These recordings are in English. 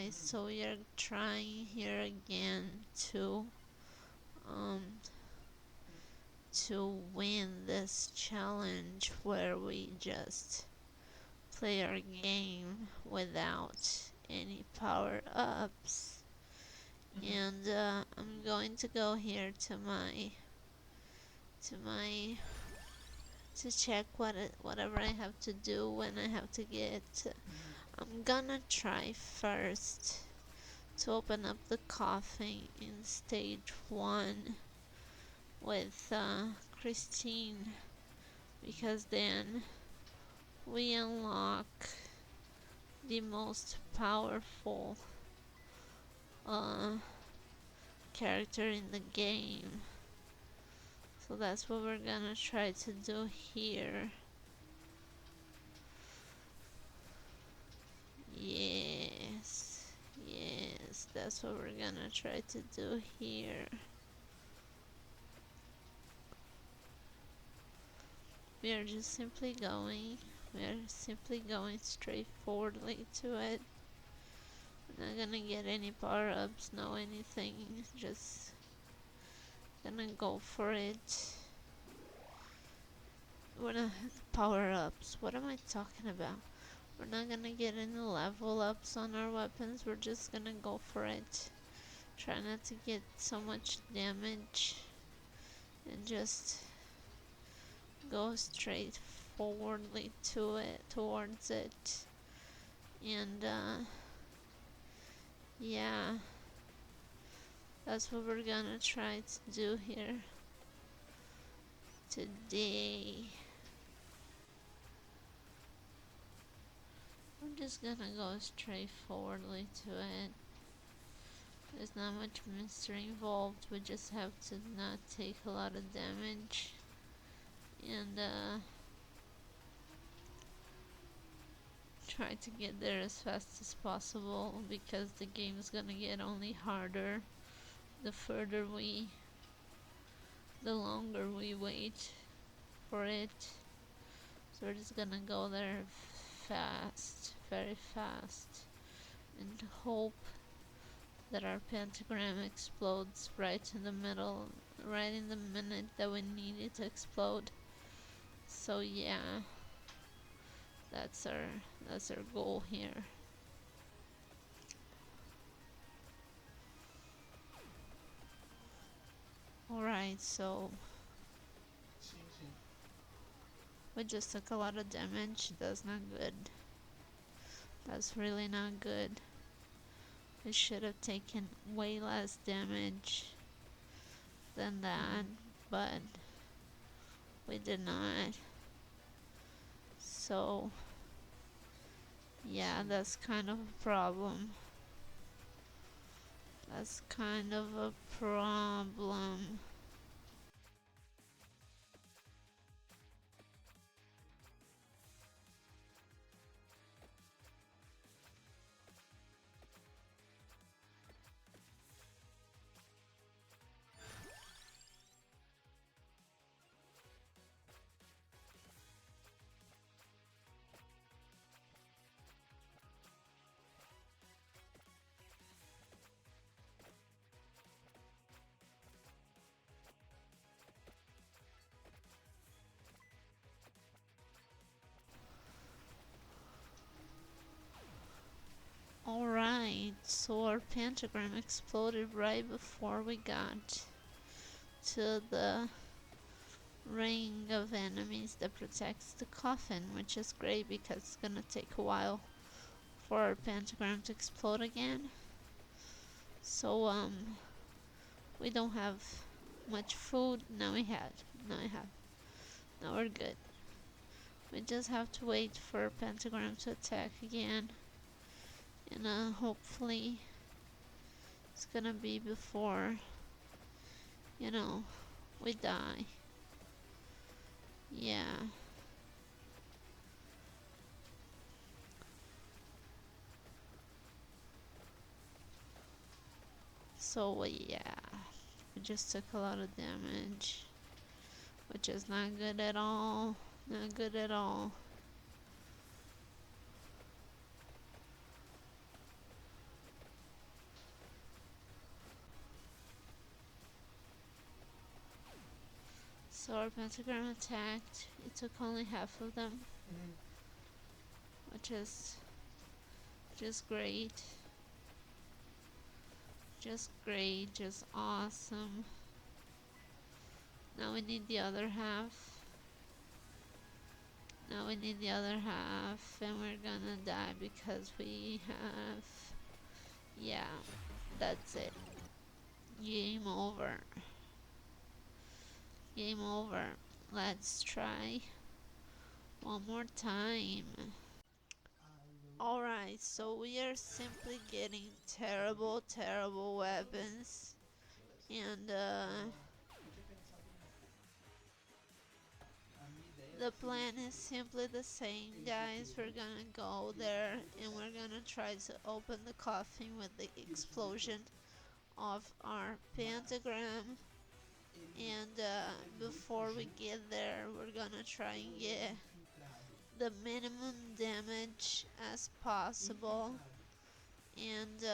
Alright, so we are trying here again um to win this challenge where we just play our game without any power-ups. And I'm going to go here to my to check whatever I have to do when I have to get. I'm gonna try first to open up the coffin in stage 1 with Christine, because then we unlock the most powerful uh, character in the game. So that's what we're gonna try to do here. Yes, yes, that's what we're gonna try to do here. We are just simply going. We are simply going straightforwardly to it. We're not gonna get any power-ups, no anything. Just gonna go for it. We're not power-ups. What am I talking about? We're not gonna get any level ups on our weapons. We're just gonna go for it. Try not to get so much damage and just go straight forwardly to it, towards it. And yeah, that's what we're gonna try to do here today. I'm just gonna go straightforwardly to it. There's not much mystery involved. We just have to not take a lot of damage and try to get there as fast as possible, because the game is gonna get only harder the longer we wait for it. So we're just gonna go there fast, very fast, and hope that our pentagram explodes right in the middle, right in the minute that we need it to explode. So yeah, that's our goal here. Alright, so we just took a lot of damage. That's not good. That's really not good. We should have taken way less damage than that, but we did not. So yeah, that's kind of a problem. That's kind of a problem. Alright, so our pentagram exploded right before we got to the ring of enemies that protects the coffin, which is great because it's gonna take a while for our pentagram to explode again. So we don't have much food. Now we have. Now we're good. We just have to wait for our pentagram to attack again. And hopefully it's gonna be before, we die. Yeah. So yeah, we just took a lot of damage, which is not good at all. Not good at all. So our pentagram attacked. It took only half of them, which is just great. Just great, just awesome. Now we need the other half. Now we need the other half, and we're gonna die because we have... Yeah, that's it. Game over. Game over. Let's try one more time. Alright, so we are simply getting terrible, terrible weapons. And the plan is simply the same, guys. We're gonna go there and we're gonna try to open the coffin with the explosion of our pentagram. And before we get there, we're gonna try and get the minimum damage as possible. And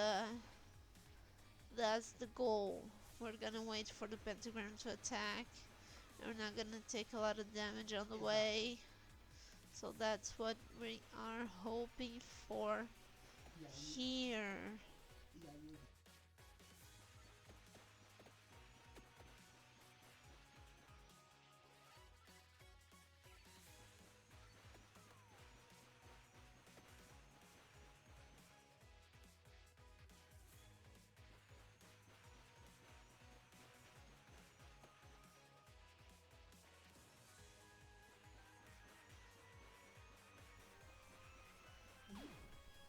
that's the goal. We're gonna wait for the pentagram to attack. We're not gonna take a lot of damage on the way. So that's what we are hoping for here.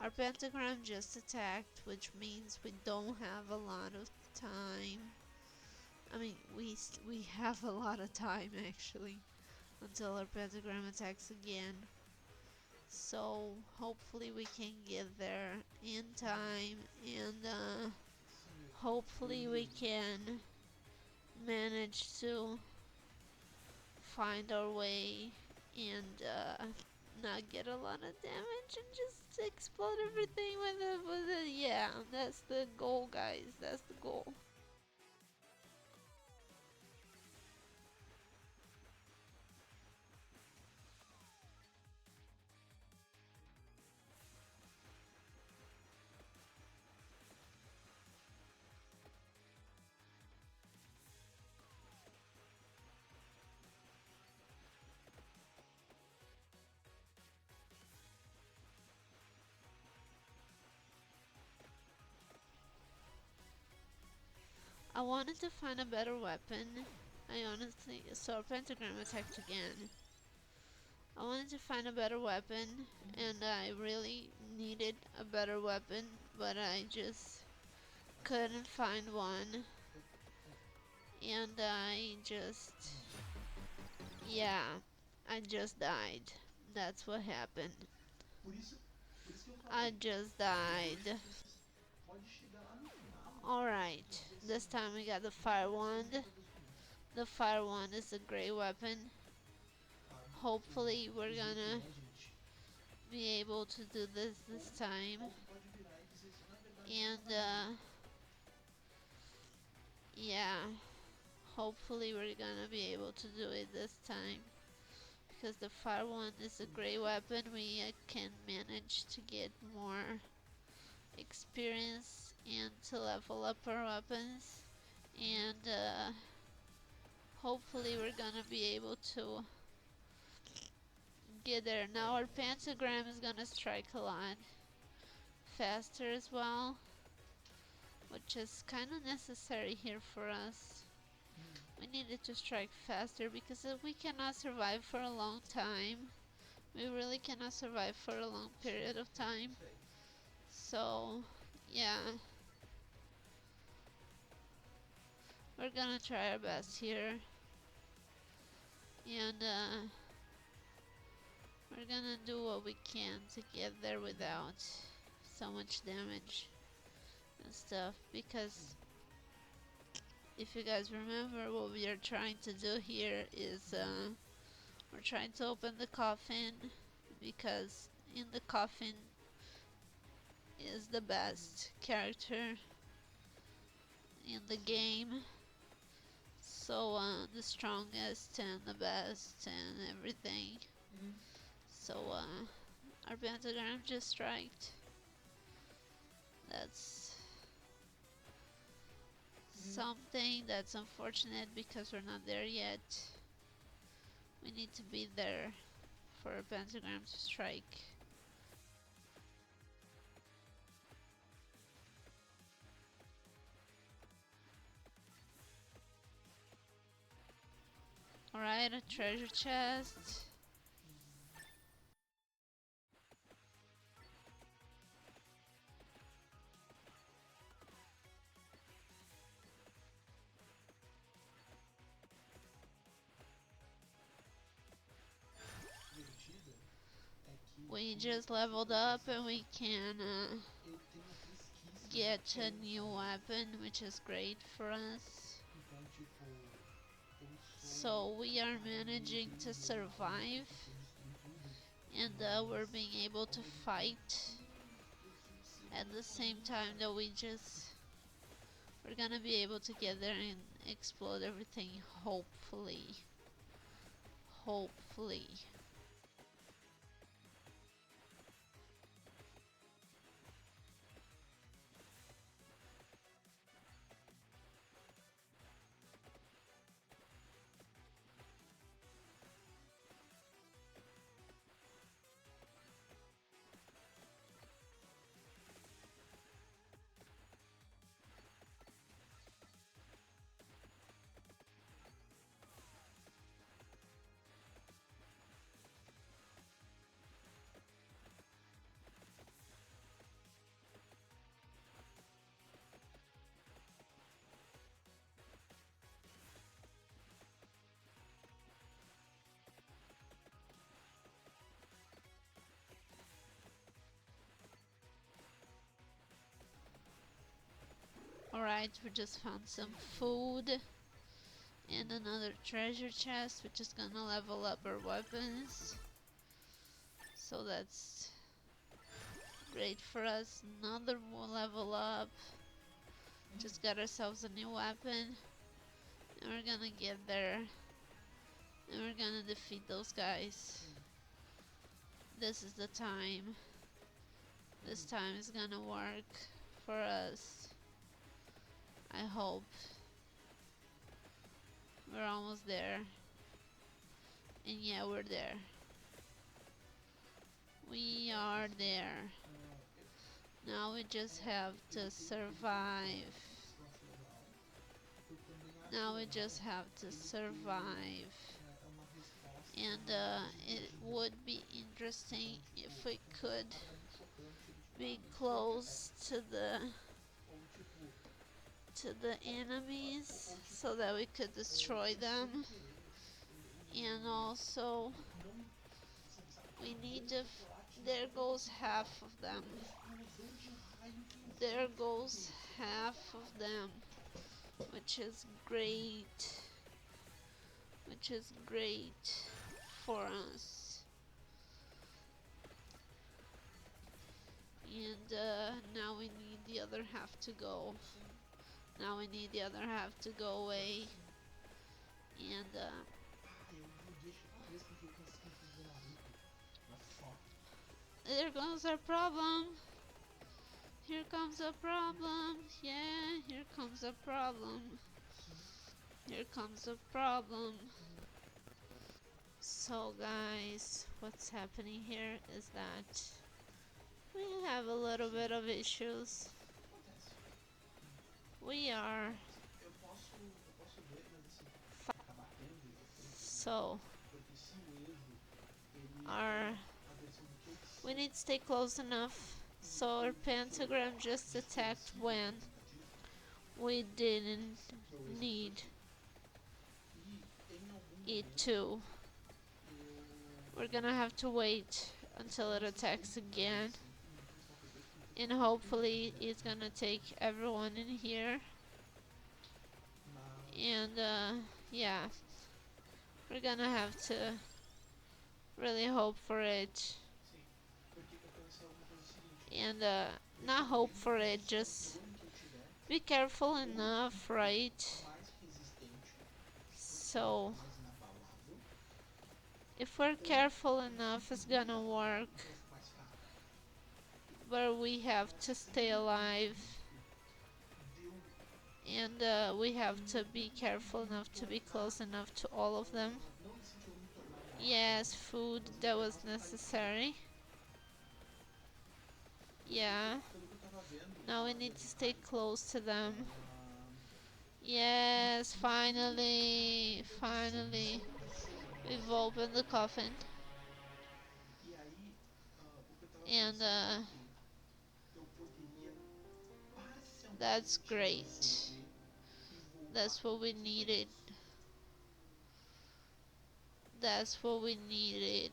Our pentagram just attacked, which means we don't have a lot of time. I mean, we have a lot of time actually until our pentagram attacks again. So hopefully we can get there in time, and hopefully we can manage to find our way and not get a lot of damage and just explode everything with it. Yeah, that's the goal, guys. That's the goal. I wanted to find a better weapon. So our pentagram attacked again. I wanted to find a better weapon, and I really needed a better weapon, but I just couldn't find one. And yeah, I just died. That's what happened. I just died. Alright, this time we got the fire wand. The fire wand is a great weapon. Hopefully we're gonna be able to do this time. And yeah, hopefully we're gonna be able to do it this time. Because the fire wand is a great weapon, we can manage to get more experience and to level up our weapons. And hopefully we're gonna be able to get there. Now our pentagram is gonna strike a lot faster as well, which is kind of necessary here for us. We needed to strike faster because we cannot survive for a long time. We really cannot survive for a long period of time. So yeah, we're gonna try our best here, and we're gonna do what we can to get there without so much damage and stuff, because if you guys remember, what we are trying to do here is we're trying to open the coffin, because in the coffin is the best character in the game. also the strongest and the best and everything. So our pentagram just striked. That's something that's unfortunate because we're not there yet. We need to be there for a pentagram to strike. Alright, a treasure chest. We just leveled up and we can get a new weapon, which is great for us. So we are managing to survive, and we're being able to fight at the same time that we're gonna be able to get there and explode everything, hopefully. Hopefully. Alright, we just found some food and another treasure chest, which is gonna level up our weapons. So that's great for us. Another level up. Just got ourselves a new weapon. And we're gonna get there. And we're gonna defeat those guys. This is the time. This time is gonna work for us. I hope. We're almost there. And yeah, we're there. We are there. Now we just have to survive. Now we just have to survive. And it would be interesting if we could be close to the enemies so that we could destroy them. And also we need to there goes half of them. There goes half of them, which is great. Which is great for us. And now we need the other half to go. Now we need the other half to go away. And there goes our problem. Here comes a problem. Yeah, here comes a problem. Here comes a problem. So guys, what's happening here is that we have a little bit of issues. We are so our we need to stay close enough so our pentagram just attacked when we didn't need it to. We're gonna have to wait until it attacks again, and hopefully it's gonna take everyone in here. And yeah, we're gonna have to really hope for it. And not hope for it, just be careful enough, right? So if we're careful enough, it's gonna work. But we have to stay alive, and we have to be careful enough to be close enough to all of them. Yes, food that was necessary. Yeah. Now we need to stay close to them. Yes, finally, finally, we've opened the coffin, and that's great. That's what we needed. That's what we needed.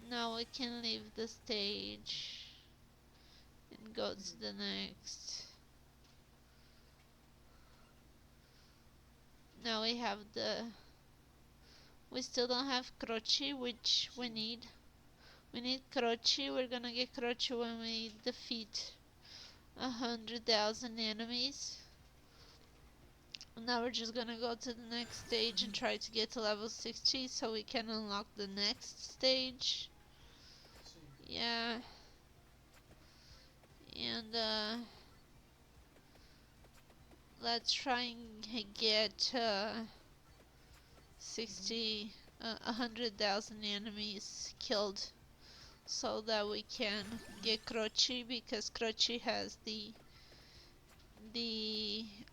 Now we can leave the stage and go to the next. Now we have the. We still don't have Croci, which we need. We need Croci. We're gonna get Croci when we defeat 100,000 enemies. Now we're just gonna go to the next stage and try to get to level 60 so we can unlock the next stage. Yeah. And let's try and get 100,000 enemies killed so that we can get Croci, because Croci has the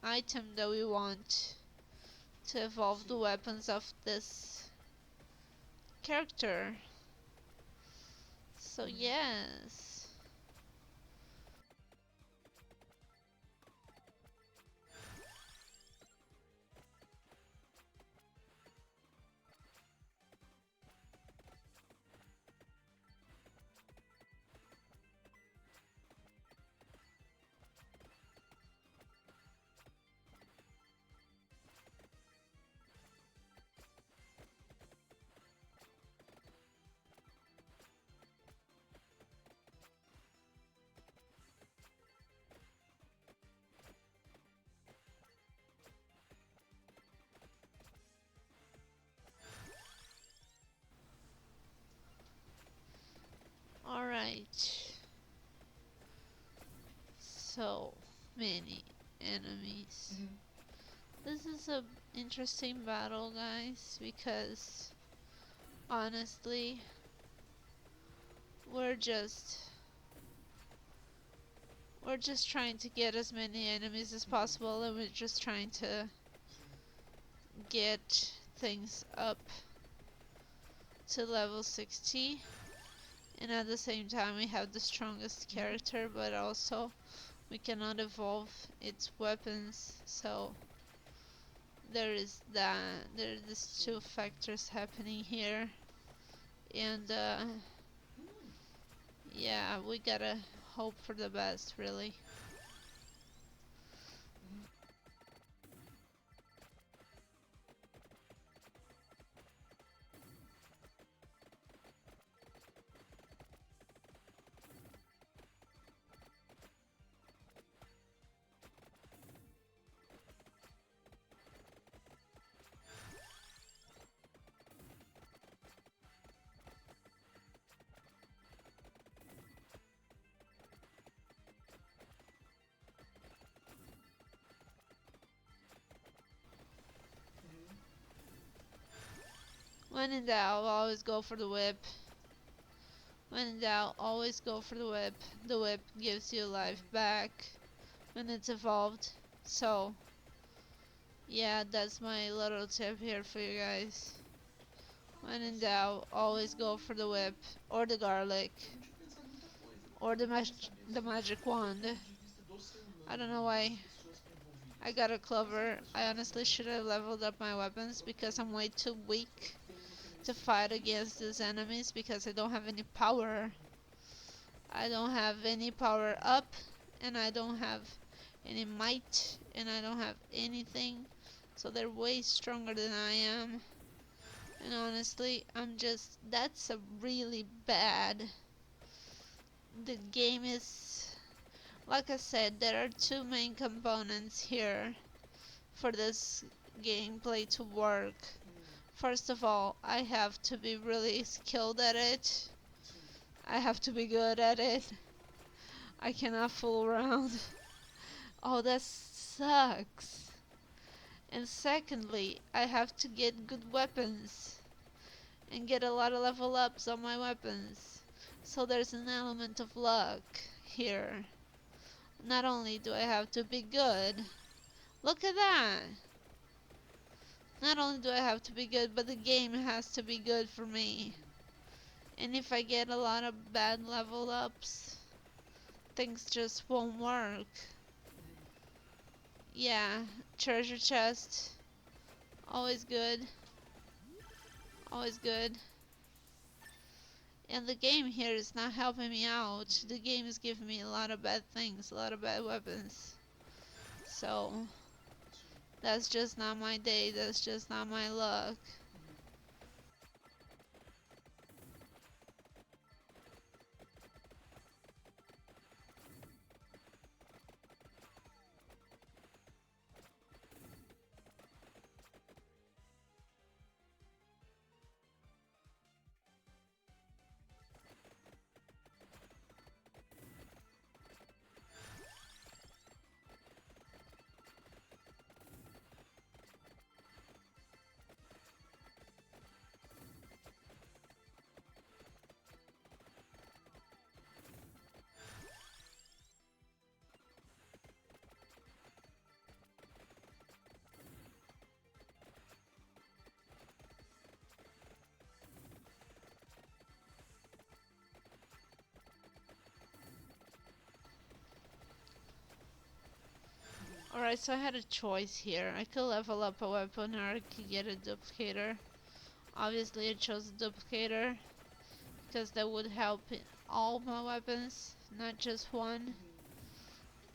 item that we want to evolve the weapons of this character. So yes. Alright. So many enemies. This is a interesting battle, guys, because honestly, we're just we're just trying to get as many enemies as possible, and we're just trying to get things up to level 60, and at the same time we have the strongest character, but also we cannot evolve its weapons, so there is these two factors happening here. And yeah, we gotta hope for the best, really. When in doubt, always go for the whip. When in doubt, always go for the whip. The whip gives you life back when it's evolved. So yeah, that's my little tip here for you guys. When in doubt, always go for the whip, or the garlic, or the magic wand. I don't know why I got a clover. I honestly should have leveled up my weapons because I'm way too weak to fight against these enemies, because I don't have any power. I don't have any power up, and I don't have any might, and I don't have anything. So they're way stronger than I am. And honestly, that's a really bad. The game is, like I said, there are two main components here for this gameplay to work, first of all, I have to be really skilled at it. I have to be good at it. I cannot fool around. Oh, that sucks. And secondly, I have to get good weapons and get a lot of level ups on my weapons. So there's an element of luck here. Not only do I have to be good, look at that! Not only do I have to be good, but the game has to be good for me. And if I get a lot of bad level ups, things just won't work. Yeah, treasure chest. Always good. Always good. And the game here is not helping me out. The game is giving me a lot of bad things, a lot of bad weapons. So, that's just not my day, that's just not my luck. Alright, so I had a choice here. I could level up a weapon or I could get a duplicator. Obviously I chose a duplicator because that would help all my weapons, not just one.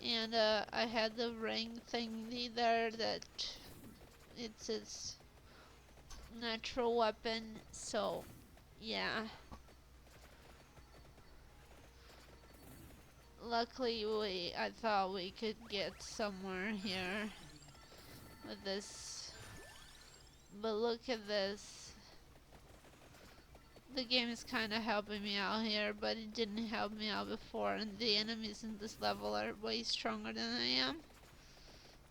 And I had the ring thingy there that it's its natural weapon, so yeah. Luckily I thought we could get somewhere here with this, but look at this. The game is kinda helping me out here, but it didn't help me out before, and the enemies in this level are way stronger than I am.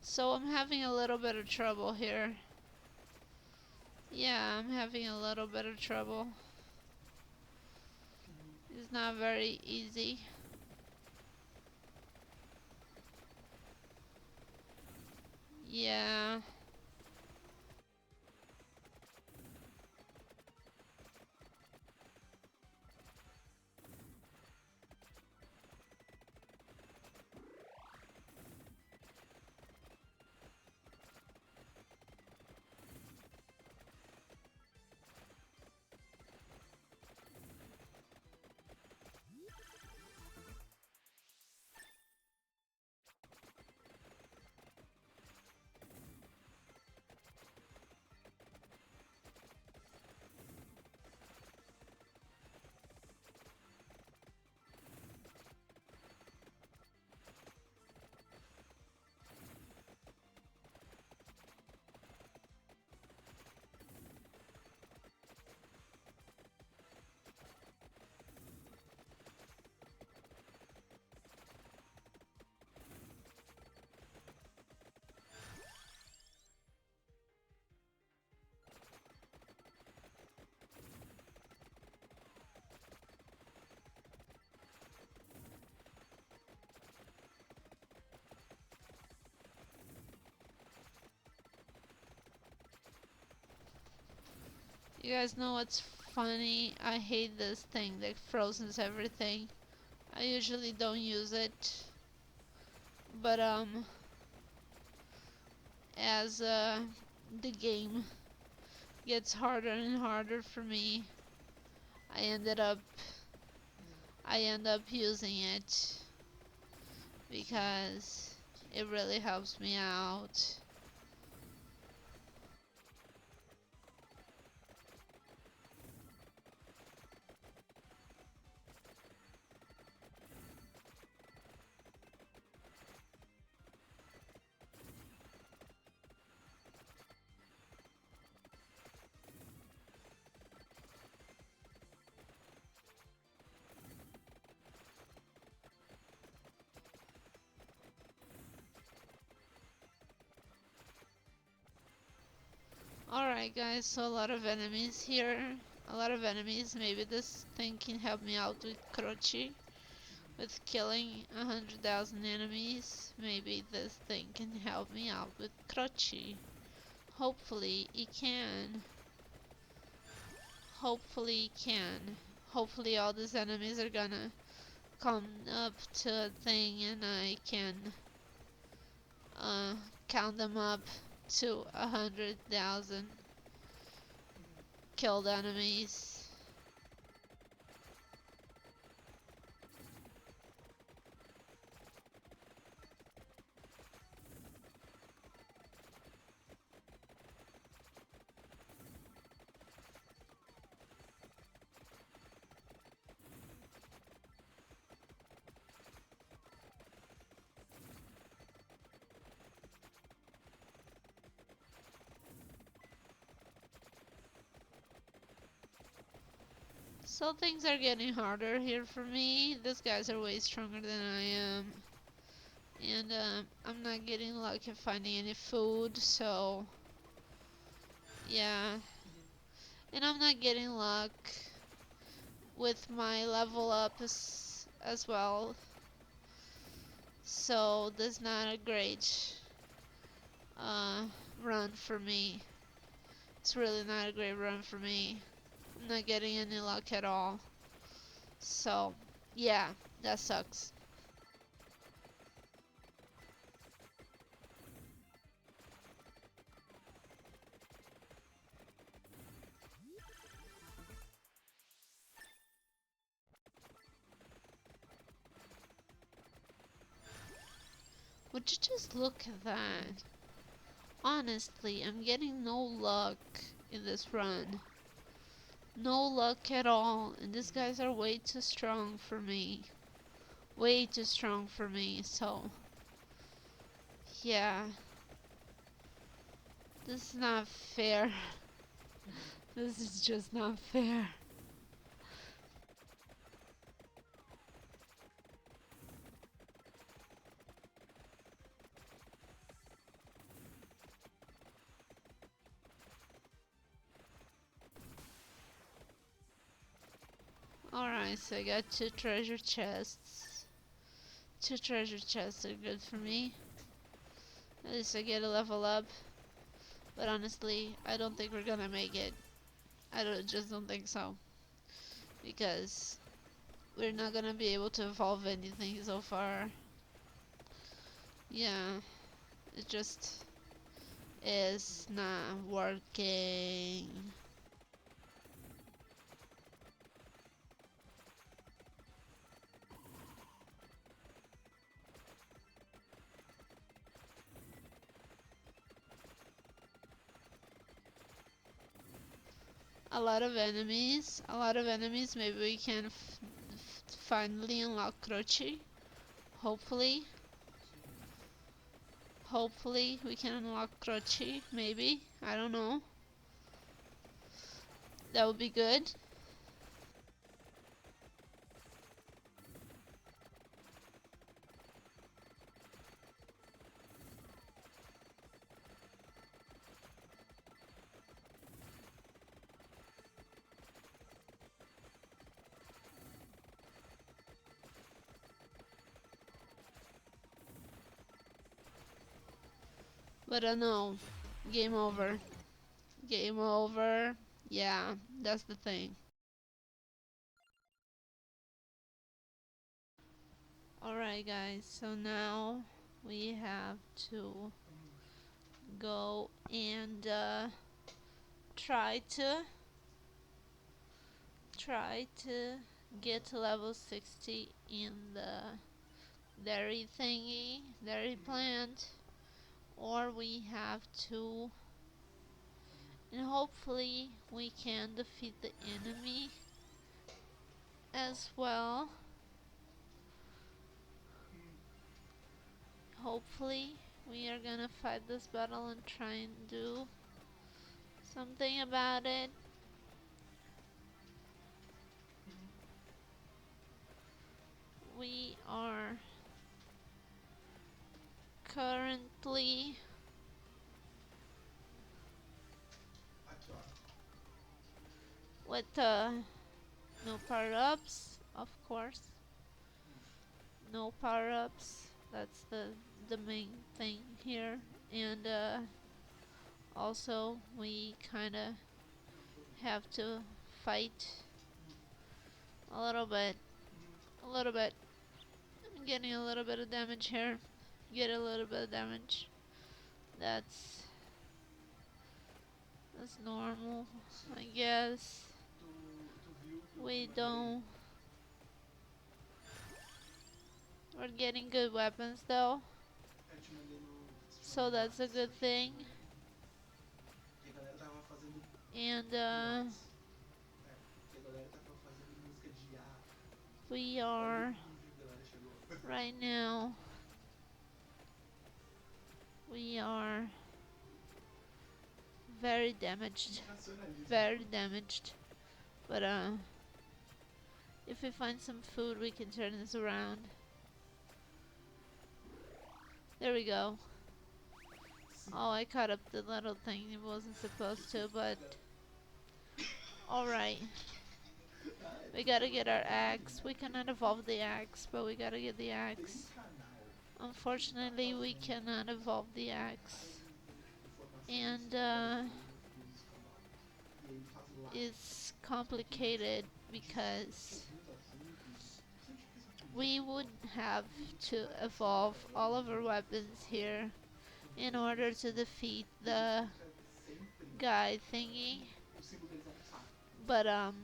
So I'm having a little bit of trouble here. Yeah, I'm having a little bit of trouble. It's not very easy. Yeah. You guys know what's funny? I hate this thing that frozens everything. I usually don't use it, but as the game gets harder and harder for me, I end up using it because it really helps me out. Alright guys, so a lot of enemies here. A lot of enemies. Maybe this thing can help me out with Croci. With killing 100,000 enemies. Maybe this thing can help me out with Croci. Hopefully it can. Hopefully it can. Hopefully all these enemies are gonna come up to a thing and I can count them up to 100,000 killed enemies. So things are getting harder here for me. These guys are way stronger than I am. And I'm not getting luck at finding any food, so yeah. And I'm not getting luck with my level up as well. So this is not a great uh, run for me. It's really not a great run for me. I'm not getting any luck at all. So yeah, that sucks. Would you just look at that? Honestly, I'm getting no luck in this run. No luck at all, and these guys are way too strong for me. Way too strong for me, so yeah. This is not fair. This is just not fair. Alright, so I got 2 treasure chests. 2 treasure chests are good for me. At least I get a level up. But honestly, I don't think we're gonna make it. Just don't think so. Because we're not gonna be able to evolve anything so far. Yeah, it just is not working. A lot of enemies. A lot of enemies. Maybe we can finally unlock Croci. Hopefully. Hopefully we can unlock Croci. Maybe. I don't know. That would be good. But no. Game over. Game over. Yeah, that's the thing. Alright guys, so now we have to go and try to get to level 60 in the dairy thingy, dairy plant, or we have to, and hopefully we can defeat the enemy as well. Hopefully we are gonna fight this battle and try and do something about it. We are currently with no power-ups, of course. No power-ups. That's the main thing here. And also we kind of have to fight a little bit. A little bit. I'm getting a little bit of damage here. Get a little bit of damage. That's normal, I guess. We don't. We're getting good weapons though, so that's a good thing. And we are right now. We are very damaged. Very damaged. But if we find some food, we can turn this around. There we go. Oh, I cut up the little thing. It wasn't supposed to, but alright. We gotta get our axe. We cannot evolve the axe, but we gotta get the axe. Unfortunately, we cannot evolve the axe. And it's complicated because we would have to evolve all of our weapons here in order to defeat the guy thingy. But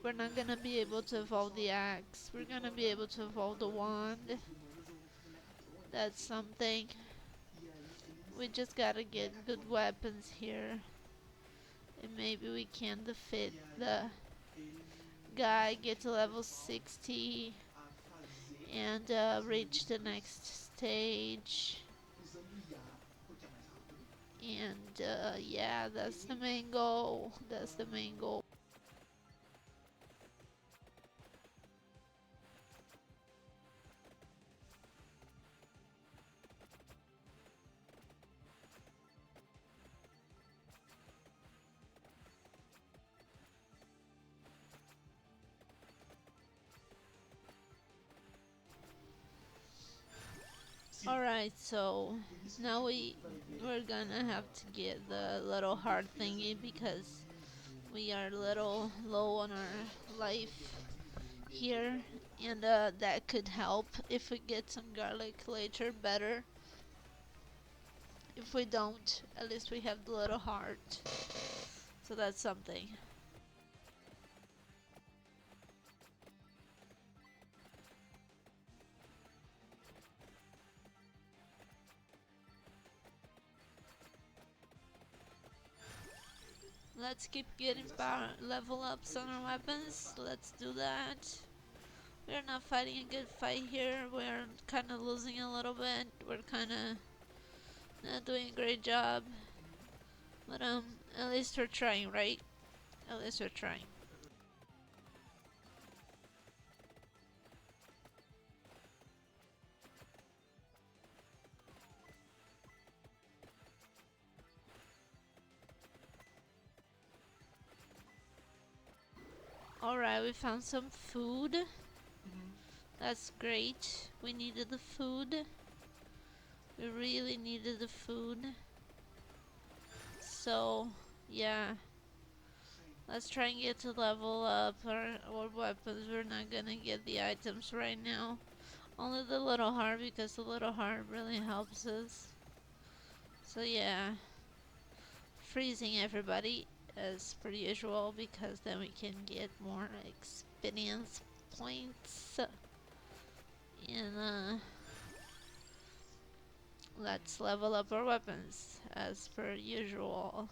we're not gonna be able to evolve the axe. We're gonna be able to evolve the wand. That's something. We just gotta get good weapons here. And maybe we can defeat the guy, get to level 60, and reach the next stage. And yeah, that's the main goal. That's the main goal. Alright, so now we're gonna have to get the little heart thingy because we are a little low on our life here, and that could help if we get some garlic later better. If we don't, at least we have the little heart, so that's something. Let's keep getting power level ups on our weapons. Let's do that. We're not fighting a good fight here. We're kind of losing a little bit. We're kind of not doing a great job. But at least we're trying, right? At least we're trying. Alright, we found some food. That's great. We needed the food. We really needed the food. So, yeah. Let's try and get to level up our weapons. We're not gonna get the items right now. Only the little heart, because the little heart really helps us. So yeah. Freezing everybody as per usual, because then we can get more experience points. And let's level up our weapons as per usual.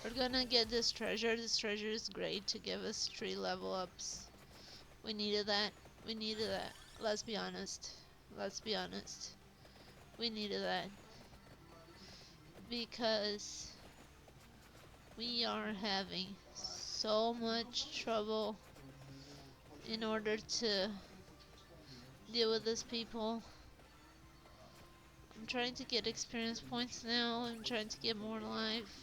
We're gonna get this treasure. This treasure is great to give us 3 level ups. We needed that. We needed that. Let's be honest. Let's be honest. We needed that. because we are having so much trouble in order to deal with these people. I'm trying to get experience points now. I'm trying to get more life,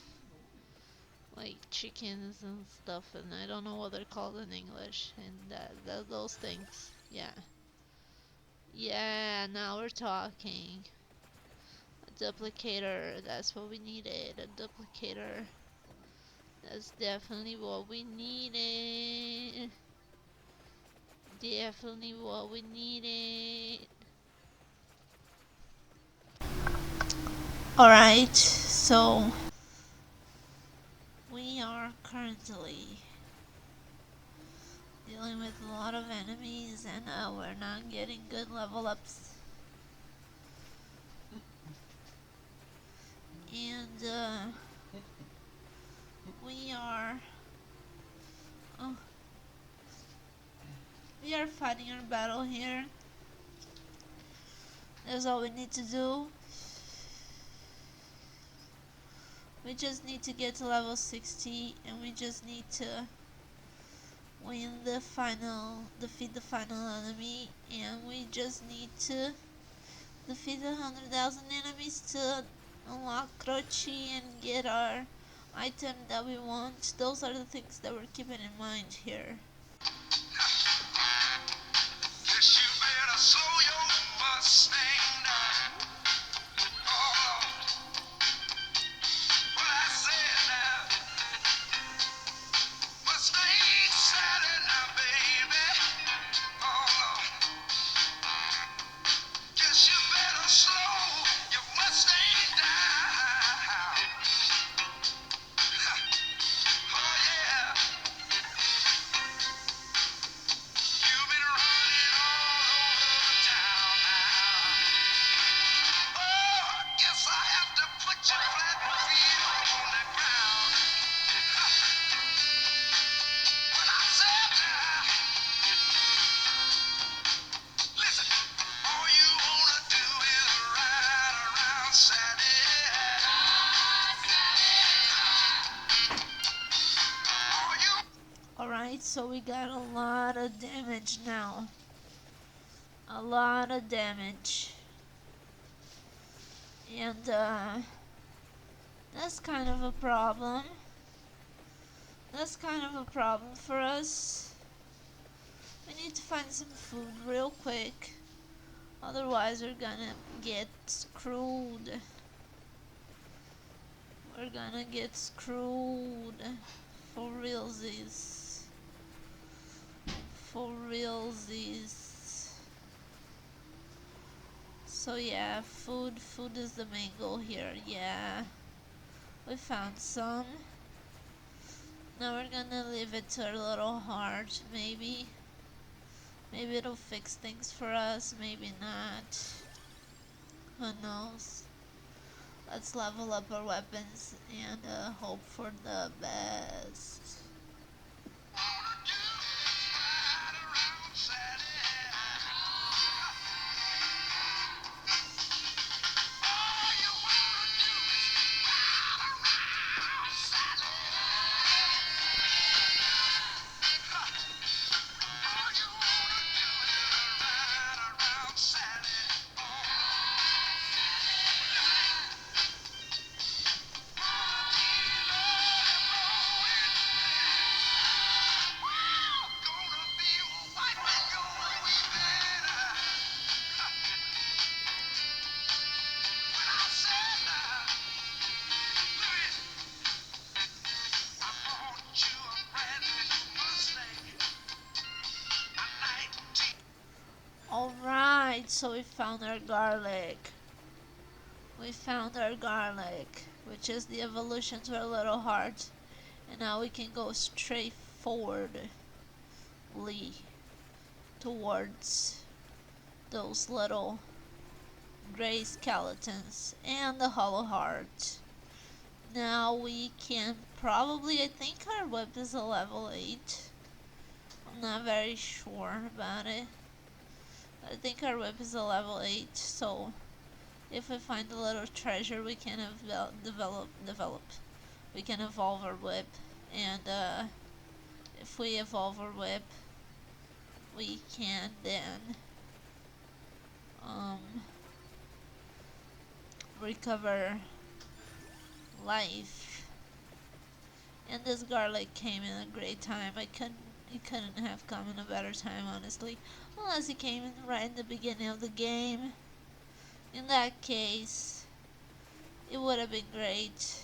like chickens and stuff, and I don't know what they're called in English. And those things. Yeah. Yeah. Now we're talking. A duplicator. That's what we needed. A duplicator. That's definitely what we needed. Definitely what we needed. Alright, so we are currently dealing with a lot of enemies and we're not getting good level ups. And we are oh, we are fighting our battle here. That's all we need to do. We just need to get to level 60 and we just need to win the final, defeat the final enemy, and we just need to defeat 100,000 enemies to unlock Croce and get our item that we want. Those are the things that we're keeping in mind here. Guess you better slow your Mustang down. Oh, what I said now. Mustang Saturday now, baby. Oh, guess you better slow your Mustang down. Oh yeah, you've been running all over town now. Oh, guess I have to put your flat feet on the ground. When I said listen, all you wanna do is ride around Saturday. Alright, so we got a lot of damage now. A lot of damage. And that's kind of a problem. That's kind of a problem for us. We need to find some food real quick. Otherwise we're gonna get screwed. We're gonna get screwed. For realsies. For realsies. So yeah, food is the main goal here. Yeah. We found some. Now we're gonna leave it to our little heart, maybe. Maybe it'll fix things for us, maybe not. Who knows? Let's level up our weapons and hope for the best. Alright, so we found our garlic. We found our garlic, which is the evolution to our little heart. And now we can go straight forwardly towards those little gray skeletons and the hollow heart. Now we can probably, I think our whip is a level 8. I'm not very sure about it. I think our whip is a level 8, so If we find a little treasure, we can develop. We can evolve our whip, and if we evolve our whip, we can then um, recover life. And this garlic came in a great time. It couldn't have come in a better time, honestly, unless it came in right in the beginning of the game. In that case, it would have been great.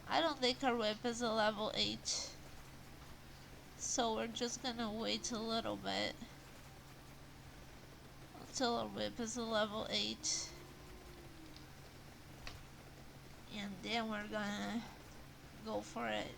I don't think our whip is a level 8, so we're just gonna wait a little bit until our whip is a level 8, and then we're gonna go for it.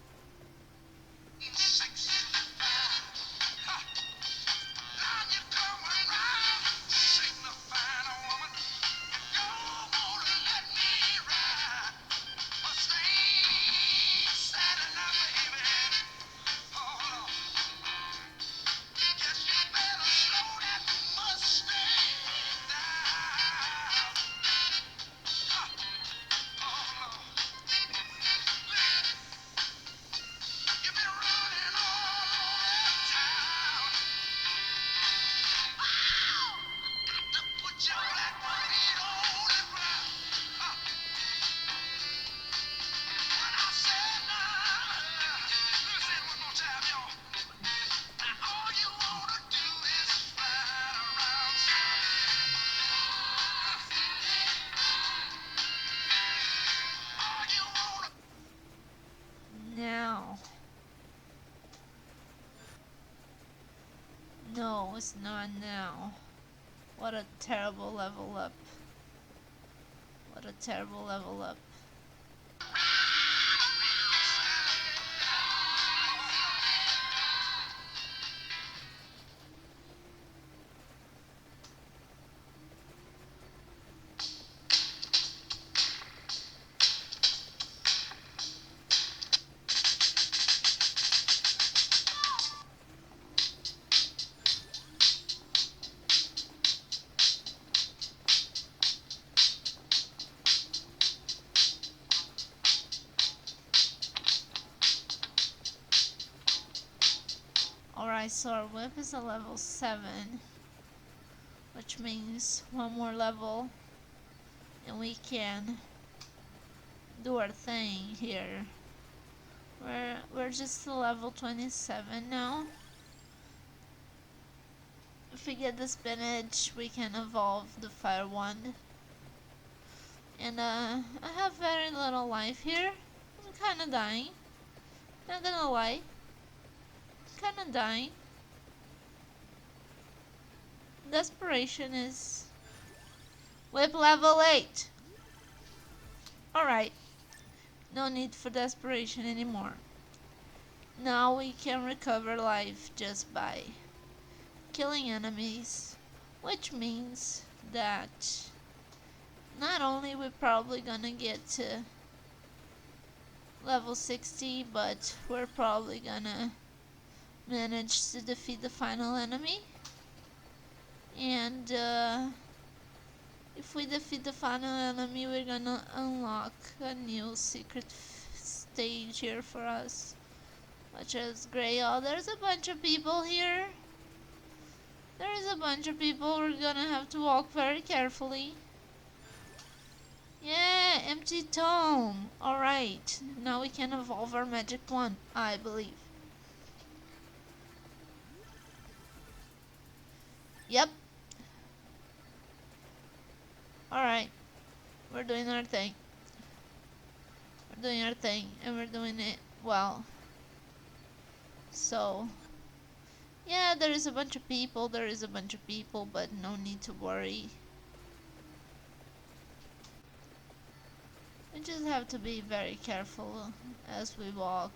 Now, no, it's not now. What a terrible level up. What a terrible level up. Alright, so our whip is a level 7, which means one more level and we can do our thing here. We're just a level 27 now. If we get the spinach, we can evolve the fire wand. And I have very little life here. I'm kinda dying. Not gonna lie. Kinda dying. Desperation is whip level 8. Alright. No need for desperation anymore. Now we can recover life just by killing enemies, which means that not only we're probably gonna get to level 60, but we're probably gonna manage to defeat the final enemy. And if we defeat the final enemy, we're gonna unlock a new secret stage here for us, which is great. Oh, there's a bunch of people here. There's a bunch of people. We're gonna have to walk very carefully. Yeah, empty tome. Alright, now we can evolve our magic wand, I believe. Yep. Alright, we're doing our thing. We're doing our thing, and we're doing it well. So, yeah, there is a bunch of people, but no need to worry. We just have to be very careful as we walk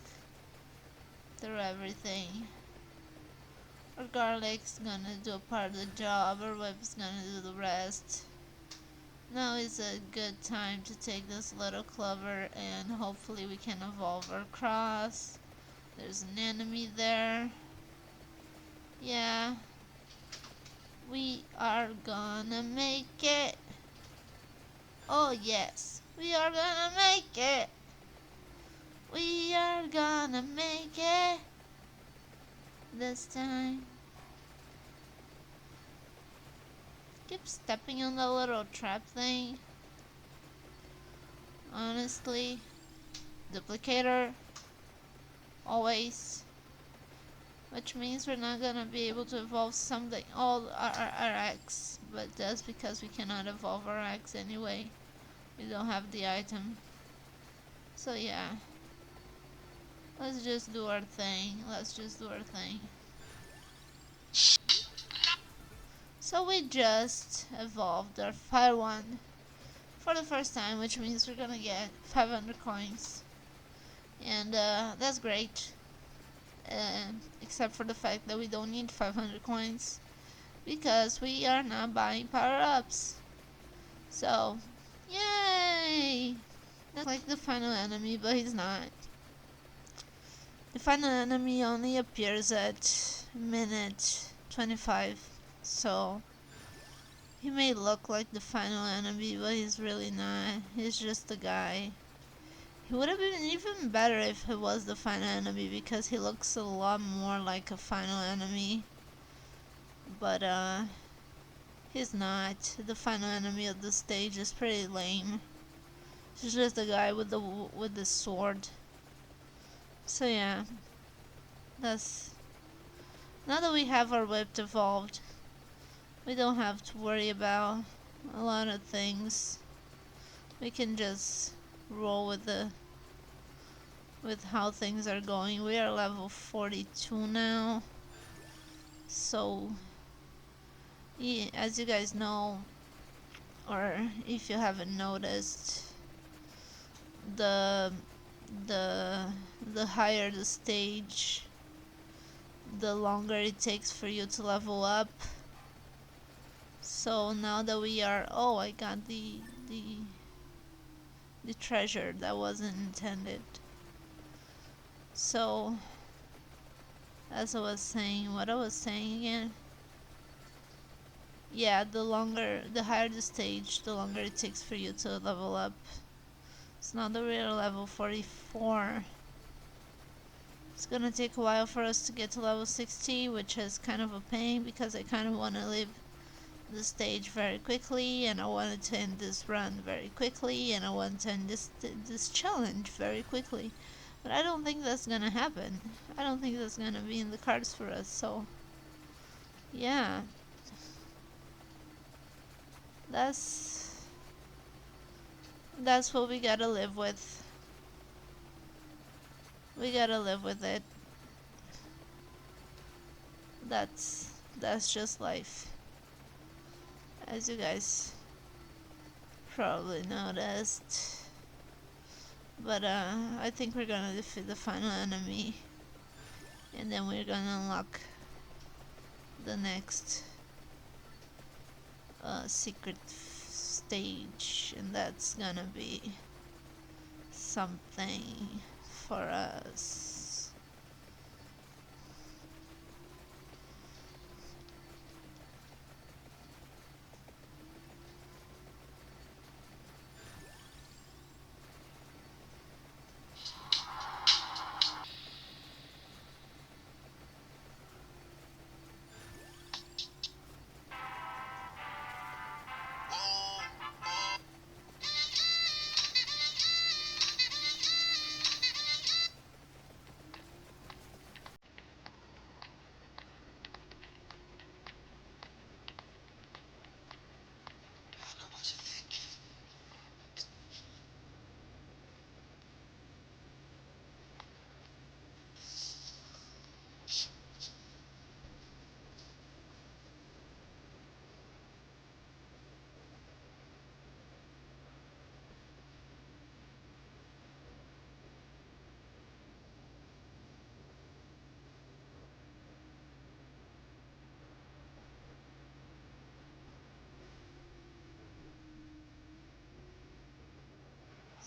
through everything. Our garlic's gonna do a part of the job, our whip's gonna do the rest. Now is a good time to take this little clover and hopefully we can evolve our cross. There's an enemy there. Yeah. We are gonna make it. Oh yes, we are gonna make it. We are gonna make it this time. Keep stepping on the little trap thing. Honestly, duplicator always, which means we're not gonna be able to evolve something all our X, but that's because we cannot evolve our X anyway. We don't have the item. So yeah, let's just do our thing. Let's just do our thing. So we just evolved our fire one for the first time, which means we're gonna get 500 coins, and that's great. Except for the fact that we don't need 500 coins because we are not buying power-ups. So, yay! That's like the final enemy, but he's not. The final enemy only appears at minute 25, so he may look like the final enemy, but he's really not. He's just a guy. He would have been even better if he was the final enemy because he looks a lot more like a final enemy. But he's not. The final enemy of the stage is pretty lame. He's just a guy with the sword. So yeah, that's now that we have our whip evolved, we don't have to worry about a lot of things. We can just roll with how things are going. We are level 42 now. So yeah, as you guys know, or if you haven't noticed, the the the higher the stage, the longer it takes for you to level up. So now that we are, oh, I got the treasure that wasn't intended. So as I was saying, what I was saying again, yeah, the higher the stage, the longer it takes for you to level up. So now that we're level 44, it's gonna take a while for us to get to level 60, which is kind of a pain because I kind of want to leave the stage very quickly, and I wanted to end this run very quickly, and I want to end this challenge very quickly. But I don't think that's gonna happen. I don't think that's gonna be in the cards for us. So yeah, that's that's what we gotta live with. We gotta live with it. That's just life. As you guys probably noticed. But I think we're gonna defeat the final enemy, and then we're gonna unlock the next secret stage, and that's gonna be something for us.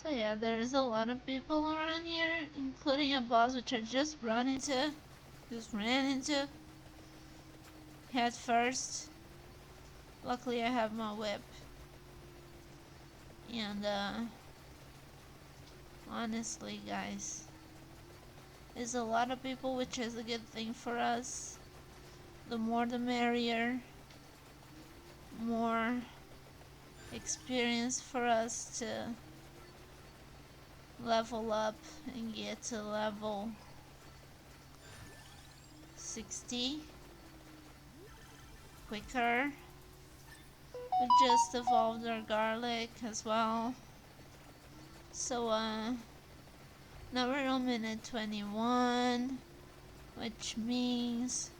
So yeah, there's a lot of people around here, including a boss which I just ran into head first. Luckily I have my whip. And honestly guys, there's a lot of people, which is a good thing for us. The more the merrier. More experience for us to level up and get to level 60 quicker. We just evolved our garlic as well. So now we're on minute 21, which means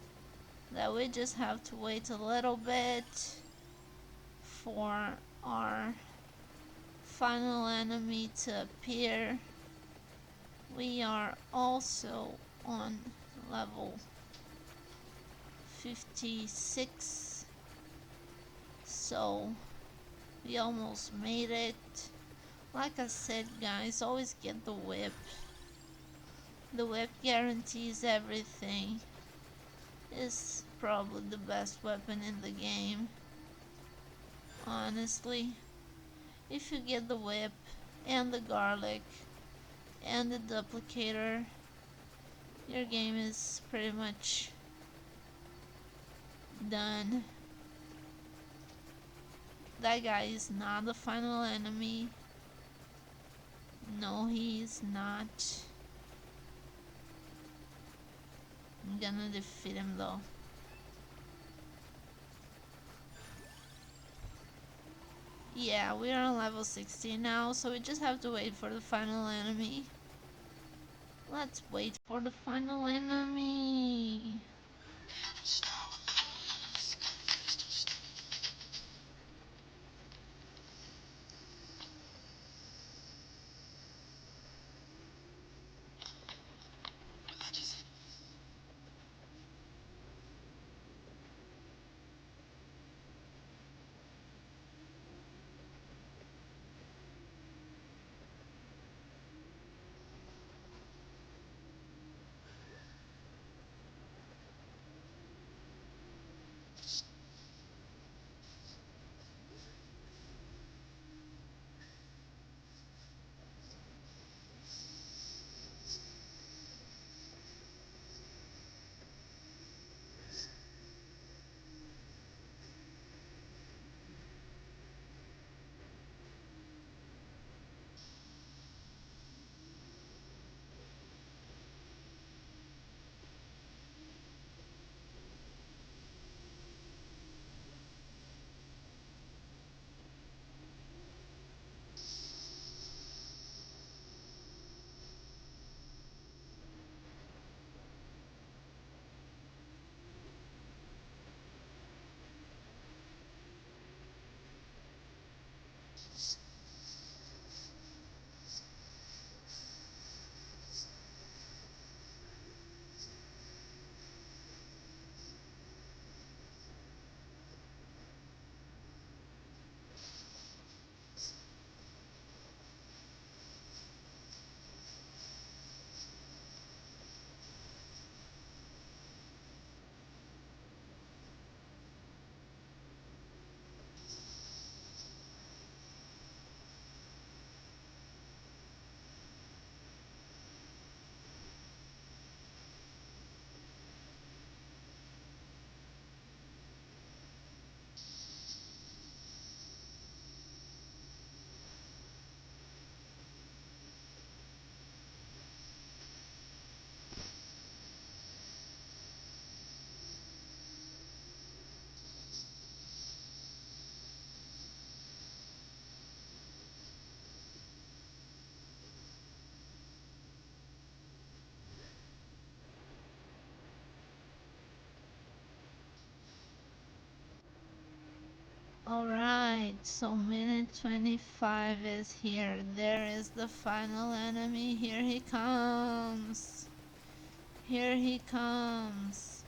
that we just have to wait a little bit for our final enemy to appear. We are also on level 56, so we almost made it. Like I said guys, always get the whip. The whip guarantees everything. It's probably the best weapon in the game, honestly. If you get the whip and the garlic and the duplicator, your game is pretty much done. That guy is not the final enemy. No, he's not. I'm gonna defeat him though. Yeah, we are on level 60 now, so we just have to wait for the final enemy. Let's wait for the final enemy. Alright, so minute 25 is here. There is the final enemy. Here he comes. Here he comes.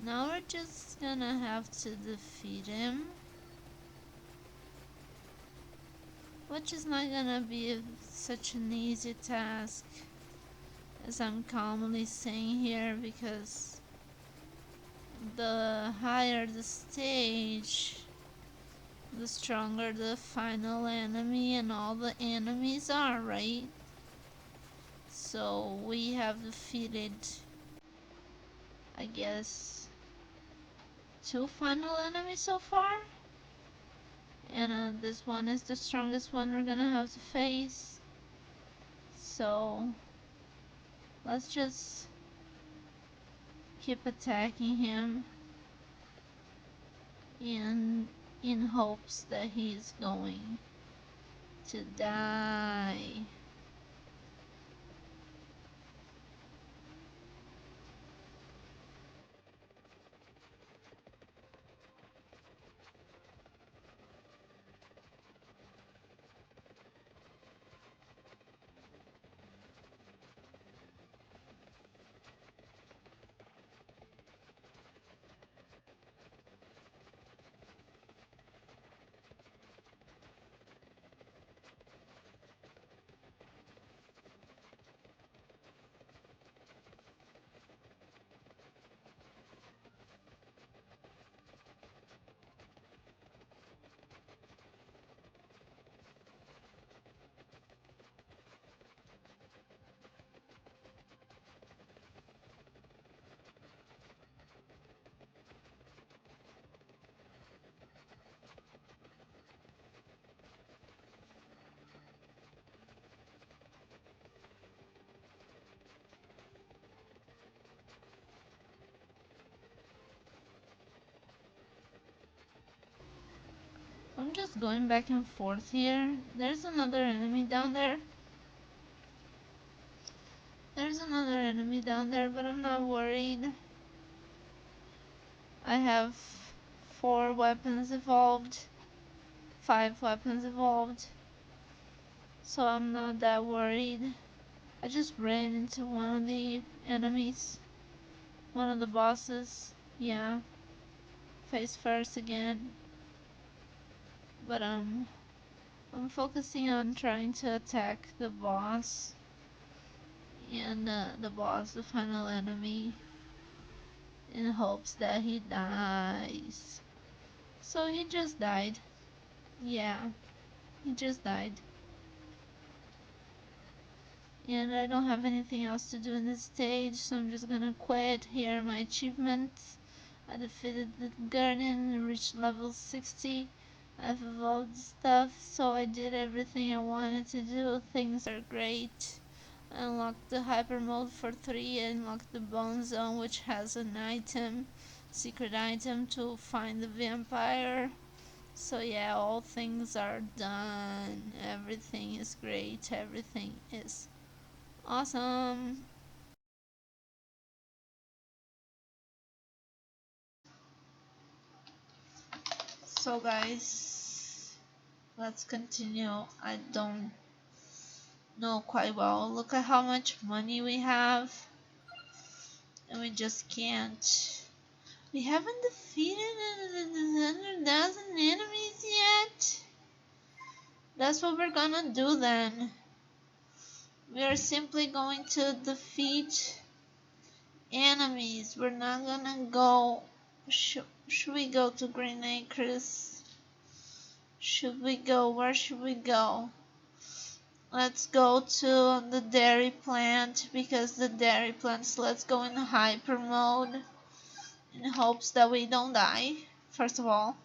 Now we're just gonna have to defeat him, which is not gonna be such an easy task, as I'm calmly saying here, because the higher the stage, the stronger the final enemy and all the enemies are, right? So we have defeated, I guess, 2 final enemies so far. And this one is the strongest one we're gonna have to face. So let's just keep attacking him in hopes that he's going to die. I'm just going back and forth here. There's another enemy down there. There's another enemy down there, but I'm not worried. I have 4 weapons evolved, 5 weapons evolved, so I'm not that worried. I just ran into one of the enemies, one of the bosses. Yeah, face first again. But I'm focusing on trying to attack the boss and the boss, the final enemy, in hopes that he dies. So he just died. Yeah, he just died. And I don't have anything else to do in this stage, so I'm just gonna quit. Here are my achievements. I defeated the guardian and reached level 60. I've evolved stuff, so I did everything I wanted to do. Things are great. I unlocked the hyper mode for 3. I unlocked the bone zone, which has an item, secret item to find the vampire. So yeah, all things are done. Everything is great. Everything is awesome. So guys, let's continue. I don't know quite well. Look at how much money we have. And we just can't. We haven't defeated 100,000 enemies yet. That's what we're gonna do then. We are simply going to defeat enemies. We're not gonna go. Should we go to Green Acres? Should we go? Where should we go? Let's go to the dairy plant, because the dairy plants, let's go in hyper mode in hopes that we don't die. First of all,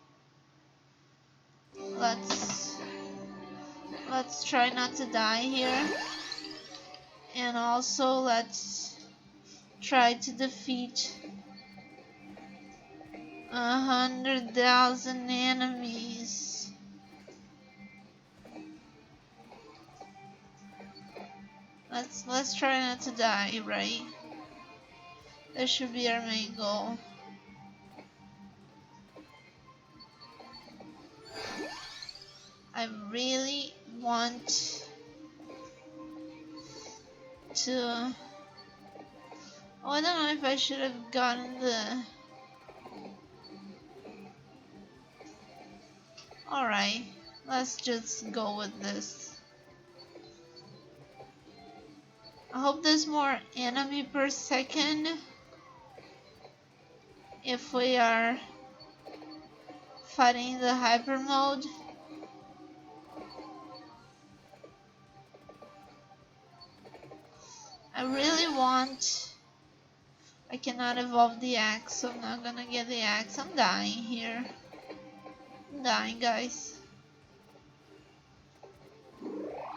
let's try not to die here, and also let's try to defeat 100,000 enemies. Let's try not to die, right? That should be our main goal. I really want to. Oh, I don't know if I should have gotten the. Alright, let's just go with this. I hope there's more enemy per second. if we are fighting the hyper mode. I really want... I cannot evolve the axe, so I'm not gonna get the axe. I'm dying here. I'm dying, guys.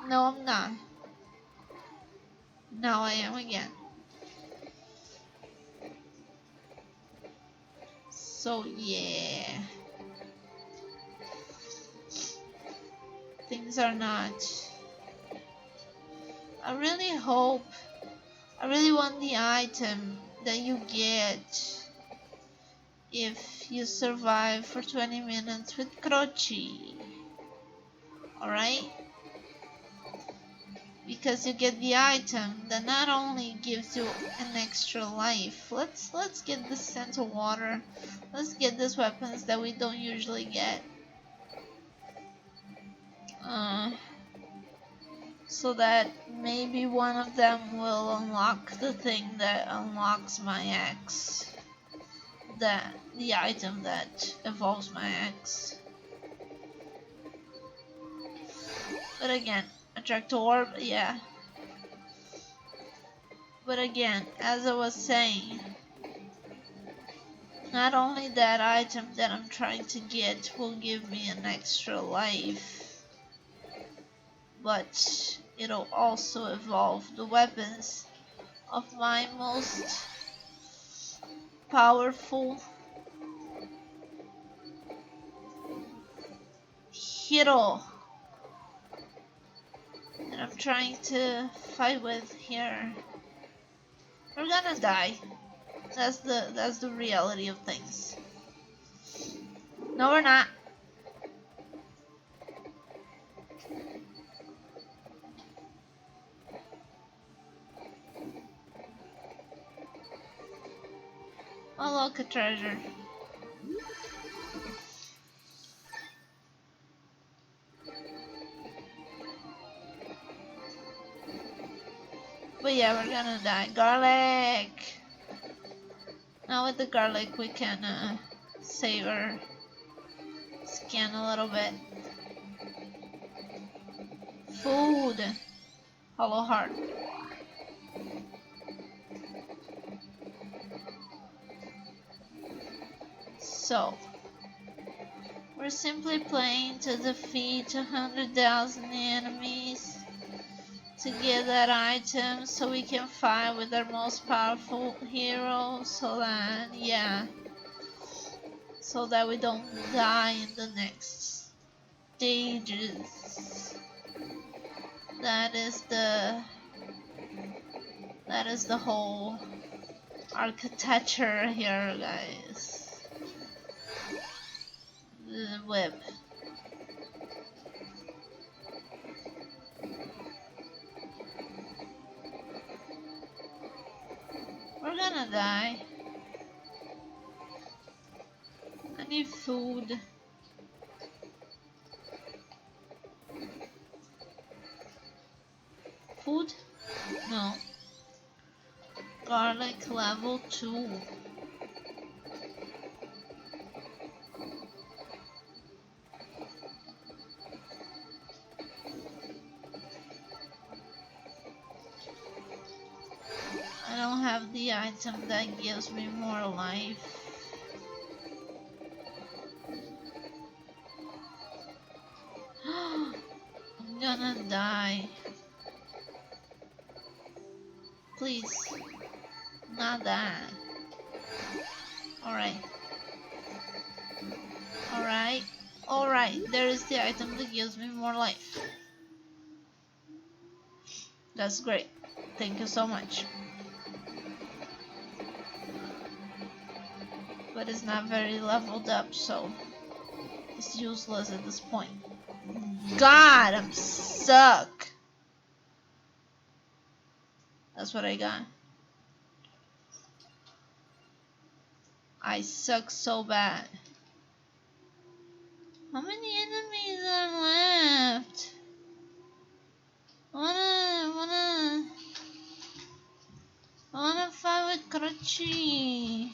No, I'm not. Now I am again. So yeah, things are not... I really hope... I really want the item that you get if you survive for 20 minutes with Croci. Alright? Because you get the item that not only gives you an extra life. Let's get the scent of water. Let's get these weapons that we don't usually get. So that maybe one of them will unlock the thing that unlocks my axe. The item that evolves my axe. But again, attract orb, yeah. But again, as I was saying, not only that item that I'm trying to get will give me an extra life, but it'll also evolve the weapons of my most powerful hero that I'm trying to fight with here. We're gonna die. That's the reality of things. No, we're not. Oh, look, a treasure. But yeah, we're gonna die. Garlic! Now with the garlic we can save our skin a little bit. Food! Hollow heart. So, we're simply playing to defeat 100,000 enemies to get that item so we can fight with our most powerful hero, so that, yeah, so that we don't die in the next stages. That is the whole architecture here, guys. The whip. We're gonna die. I need food. Food? No. Garlic level 2. I don't have the item that gives me more life. I'm gonna die. Please. Not that. Alright. Alright. Alright. There is the item that gives me more life. That's great. Thank you so much. But it's not very leveled up, so it's useless at this point. God, I'm suck. That's what I got. I suck so bad. How many enemies are left? I wanna fight with Croci.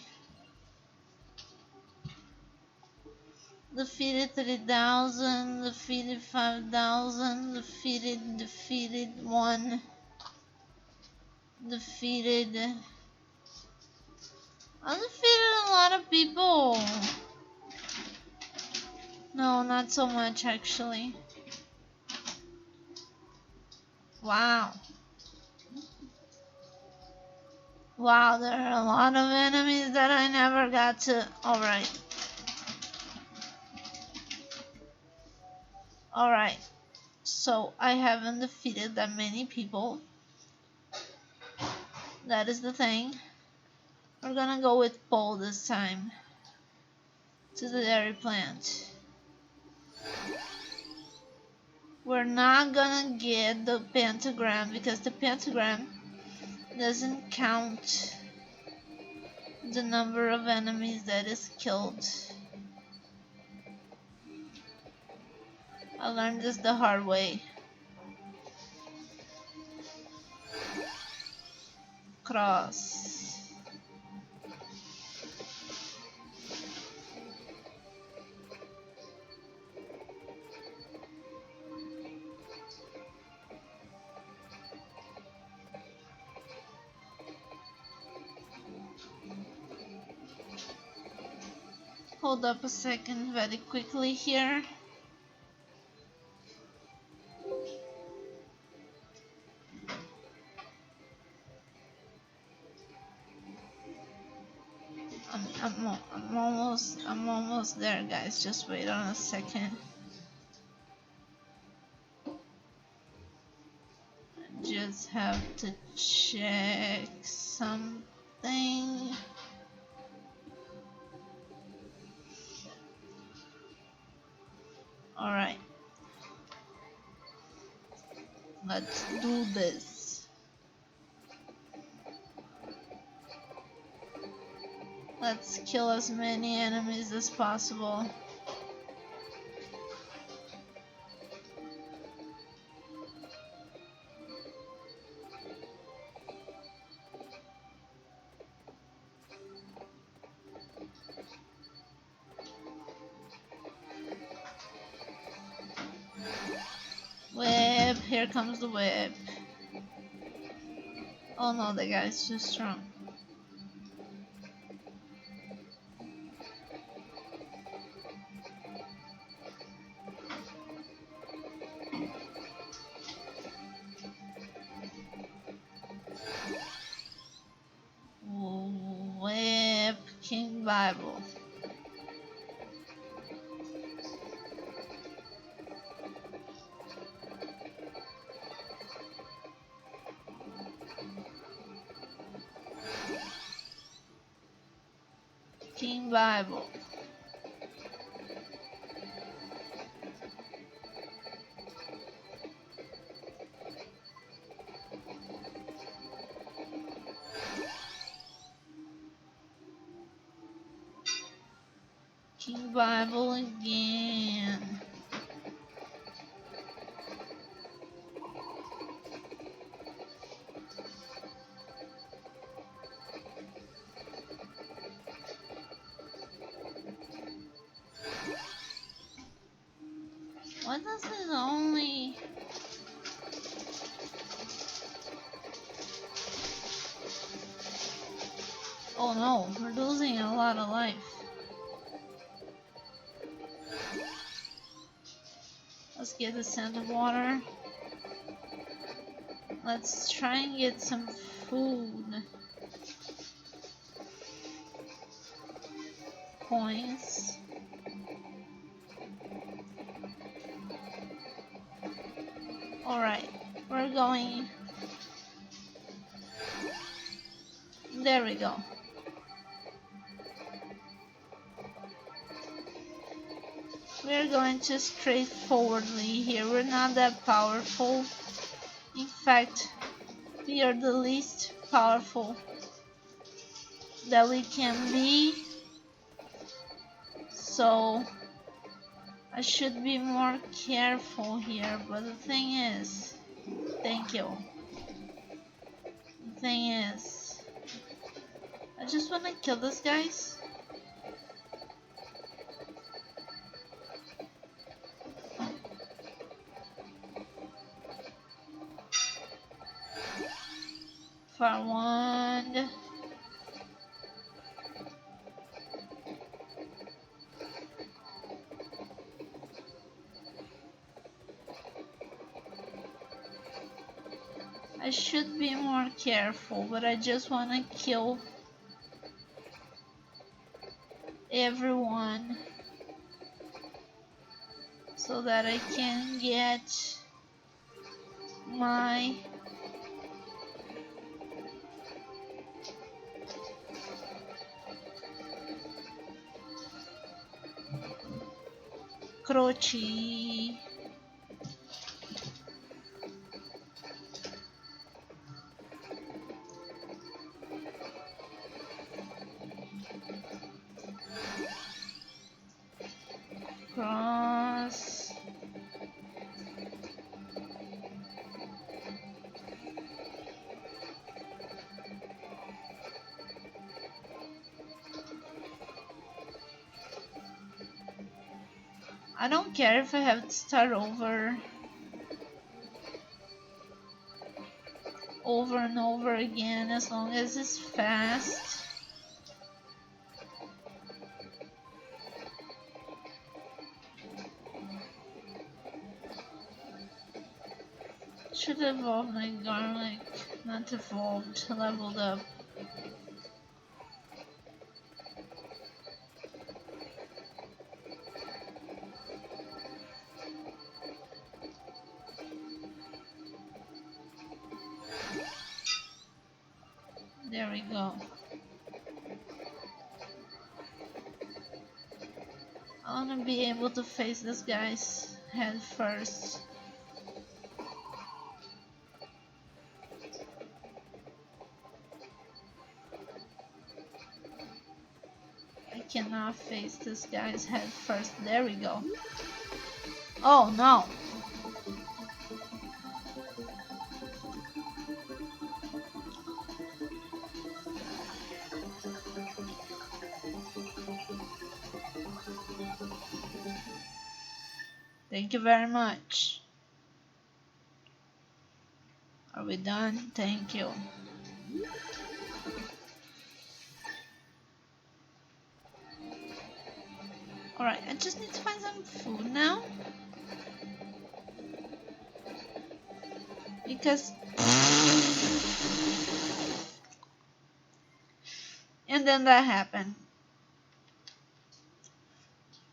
Defeated 3,000, defeated 5,000, defeated 1, defeated. I defeated a lot of people. No, not so much actually. Wow. Wow, there are a lot of enemies that I never got to. Alright. Alright. So I haven't defeated that many people. That is the thing. We're gonna go with Paul this time. To the dairy plant. We're not gonna get the pentagram because the pentagram doesn't count the number of enemies that is killed. I learned this the hard way. Cross. Hold up a second very quickly here. I'm almost there, guys. Just wait on a second. I just have to check something. Alright. Let's do this. Let's kill as many enemies as possible. Whip, here comes the whip. Oh no, the guy's too strong. Whip, King Bible. King Bible. King Bible again. Why does it only... Oh no, we're losing a lot of life. Let's get the scent of water. Let's try and get some food. Coins. Alright, we're going. There we go. We're going to straightforwardly here. We're not that powerful. In fact, we are the least powerful that we can be. So I should be more careful here, but the thing is, thank you. The thing is, I just want to kill these guys. Far Wand. I should be more careful, but I just want to kill everyone so that I can get my Croci. Cross. I don't care if I have to start over and over again as long as it's fast. Should evolve my garlic, not evolved, leveled up. There we go. I want to be able to face this guy's head first. I cannot face this guy's head first. There we go. Oh no! Thank you very much. Are we done? Thank you. Alright, I just need to find some food now. Because... And then that happened.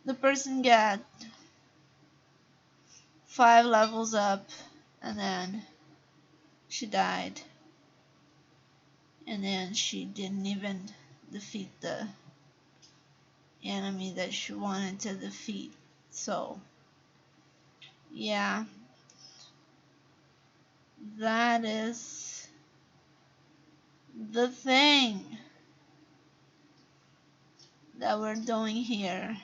The person got 5 levels up and then she died. And then she didn't even defeat the enemy that she wanted to defeat. So, yeah. That is the thing that we're doing here.